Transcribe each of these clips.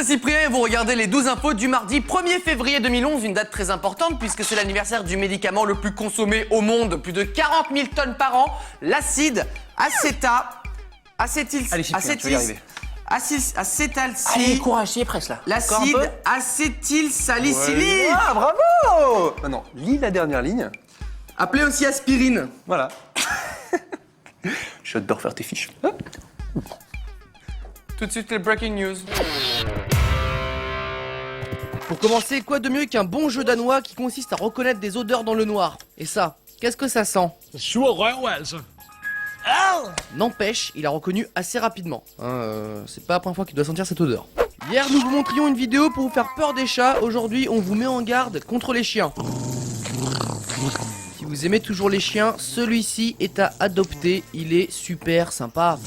c'est Cyprien et vous regardez les 12 infos du mardi 1er février 2011, une date très importante puisque c'est l'anniversaire du médicament le plus consommé au monde, plus de 40 000 tonnes par an, l'acide acétaldehyde. Allez, courage, c'est presque là. L'acide acétylsalicylique. Ah, bravo! Maintenant, lis la dernière ligne. Appelé aussi aspirine. Voilà. J'adore faire tes fiches. Tout de suite les breaking news. Pour commencer, quoi de mieux qu'un bon jeu danois qui consiste à reconnaître des odeurs dans le noir? Et ça, qu'est-ce que ça sent? N'empêche, il a reconnu assez rapidement. C'est pas la première fois qu'il doit sentir cette odeur. Hier, nous vous montrions une vidéo pour vous faire peur des chats. Aujourd'hui, on vous met en garde contre les chiens. Si vous aimez toujours les chiens, celui-ci est à adopter. Il est super sympa.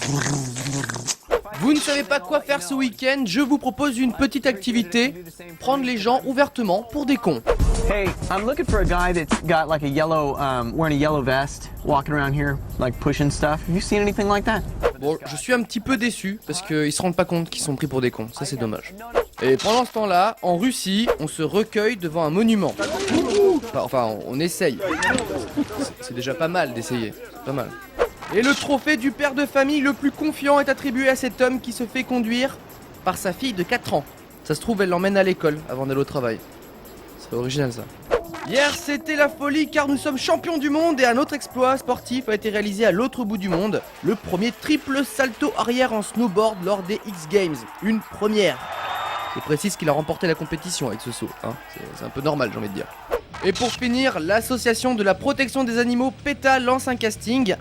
Vous ne savez pas quoi faire ce week-end? Je vous propose une petite activité. Prendre les gens ouvertement pour des cons. Hey, I'm looking for a guy that's got like a yellow, wearing a yellow vest, walking around here, like pushing stuff. Have you seen anything like that? Bon, je suis un petit peu déçu parce qu'ils se rendent pas compte qu'ils sont pris pour des cons. Ça, c'est dommage. Et pendant ce temps-là, en Russie, on se recueille devant un monument. Enfin, on essaye. C'est déjà pas mal d'essayer. C'est pas mal. Et le trophée du père de famille le plus confiant est attribué à cet homme qui se fait conduire par sa fille de 4 ans. Ça se trouve, elle l'emmène à l'école avant d'aller au travail. C'est original ça. Hier, c'était la folie car nous sommes champions du monde et un autre exploit sportif a été réalisé à l'autre bout du monde. Le premier triple salto arrière en snowboard lors des X Games. Une première. Je précise qu'il a remporté la compétition avec ce saut. Hein. C'est un peu normal, j'ai envie de dire. Et pour finir, l'association de la protection des animaux PETA lance un casting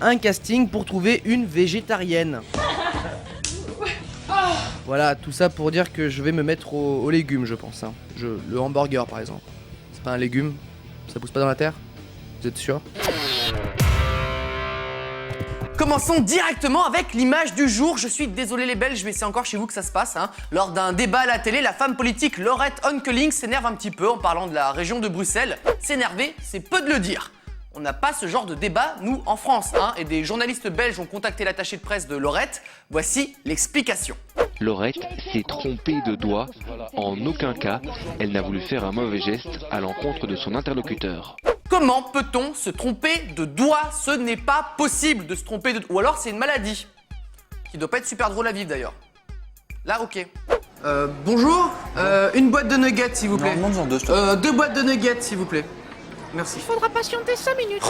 pour trouver une végétarienne. Voilà, tout ça pour dire que je vais me mettre aux légumes, je pense. Hein. Le hamburger, par exemple. C'est pas un légume? Ça pousse pas dans la terre? Vous êtes sûr? Commençons directement avec l'image du jour. Je suis désolé les Belges, mais c'est encore chez vous que ça se passe. Hein. Lors d'un débat à la télé, la femme politique Laurette Onkeling s'énerve un petit peu en parlant de la région de Bruxelles. S'énerver, c'est peu de le dire. On n'a pas ce genre de débat, nous, en France. Hein, et des journalistes belges ont contacté l'attaché de presse de Laurette. Voici l'explication. Laurette s'est trompée de doigt. En aucun cas, elle n'a voulu faire un mauvais geste à l'encontre de son interlocuteur. Comment peut-on se tromper de doigt? Ce n'est pas possible de se tromper de doigt. Ou alors c'est une maladie. Qui doit pas être super drôle à vivre d'ailleurs. Là, ok. Bonjour, une boîte de nuggets s'il vous plaît. Demande-en deux, s'il te plaît. 2 boîtes de nuggets s'il vous plaît. Merci. Il faudra patienter 5 minutes.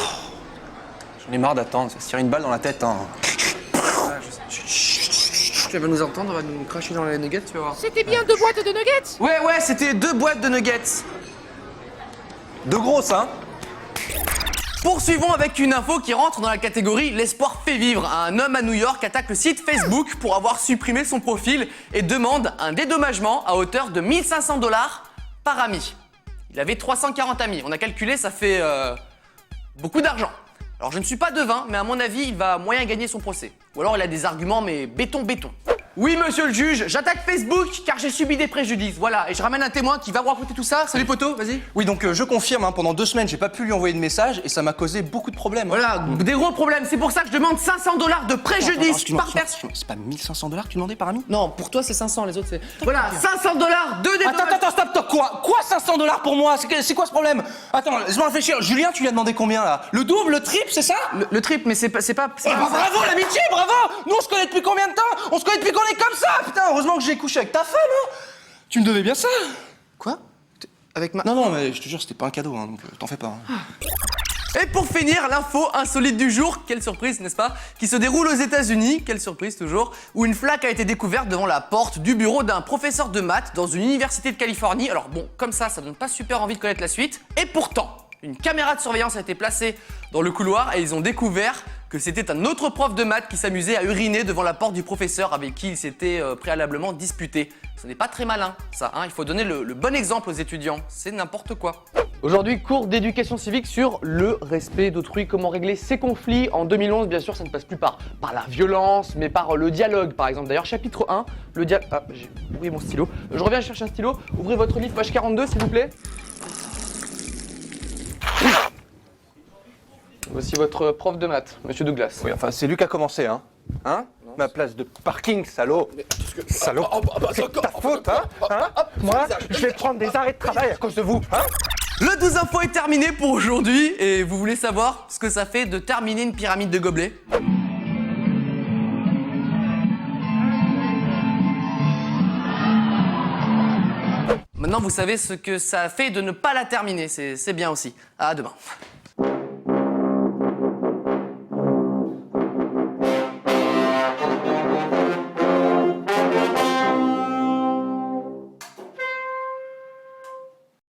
J'en ai marre d'attendre, ça se tire une balle dans la tête. Hein. Elle va nous entendre, elle va nous cracher dans les nuggets, tu vas voir. C'était bien 2 boîtes de nuggets? Ouais, c'était 2 boîtes de nuggets. De grosses, hein. Poursuivons avec une info qui rentre dans la catégorie l'espoir fait vivre. Un homme à New York attaque le site Facebook pour avoir supprimé son profil et demande un dédommagement à hauteur de 1 500 $ par ami. Il avait 340 amis. On a calculé, ça fait beaucoup d'argent. Alors je ne suis pas devin, mais à mon avis, il va moyen gagner son procès. Ou alors il a des arguments, mais béton. Oui, monsieur le juge, j'attaque Facebook car j'ai subi des préjudices. Voilà, et je ramène un témoin qui va vous raconter tout ça. Salut poteau, vas-y. Oui, donc je confirme, hein, pendant 2 semaines, j'ai pas pu lui envoyer de message et ça m'a causé beaucoup de problèmes. Voilà, des gros problèmes. C'est pour ça que je demande 500 $ de préjudice par personne. C'est pas 1 500 $ que tu demandais par ami? Non, pour toi c'est 500, les autres c'est... Voilà, 500 $ de dédommagement. Attends, stop, quoi 500 $ pour moi? C'est quoi ce problème? Attends, laisse-moi réfléchir. Julien, tu lui as demandé combien là? Le double, le triple, c'est ça? Le trip, mais c'est pas Bravo l'amitié, bravo! Nous on se connaît depuis combien de temps? On se connaît depuis qu'on est comme ça, putain! Heureusement que j'ai couché avec ta femme, hein! Tu me devais bien ça! Quoi? Avec ma... Non, mais je te jure, c'était pas un cadeau, hein, donc t'en fais pas. Hein. Et pour finir, l'info insolite du jour, quelle surprise, n'est-ce pas? Qui se déroule aux États-Unis, quelle surprise toujours, où une flaque a été découverte devant la porte du bureau d'un professeur de maths dans une université de Californie. Alors bon, comme ça donne pas super envie de connaître la suite. Et pourtant, une caméra de surveillance a été placée dans le couloir et ils ont découvert que c'était un autre prof de maths qui s'amusait à uriner devant la porte du professeur avec qui il s'était préalablement disputé. Ce n'est pas très malin, ça, hein. Il faut donner le bon exemple aux étudiants, c'est n'importe quoi. Aujourd'hui, cours d'éducation civique sur le respect d'autrui, comment régler ses conflits. En 2011, bien sûr, ça ne passe plus par la violence, mais par le dialogue, par exemple. D'ailleurs, chapitre 1, le dialogue... Ah, j'ai oublié mon stylo. Je reviens chercher un stylo. Ouvrez votre livre, page 42, s'il vous plaît. Voici votre prof de maths, monsieur Douglas. Oui, enfin, c'est lui qui a commencé, hein? Hein? Ma place de parking, salaud! Mais, Salaud. C'est ta faute, hein? Moi, je vais prendre des arrêts de travail à cause de vous, hein? Le 12 info est terminé pour aujourd'hui et vous voulez savoir ce que ça fait de terminer une pyramide de gobelets? Maintenant vous savez ce que ça fait de ne pas la terminer, c'est bien aussi. À demain.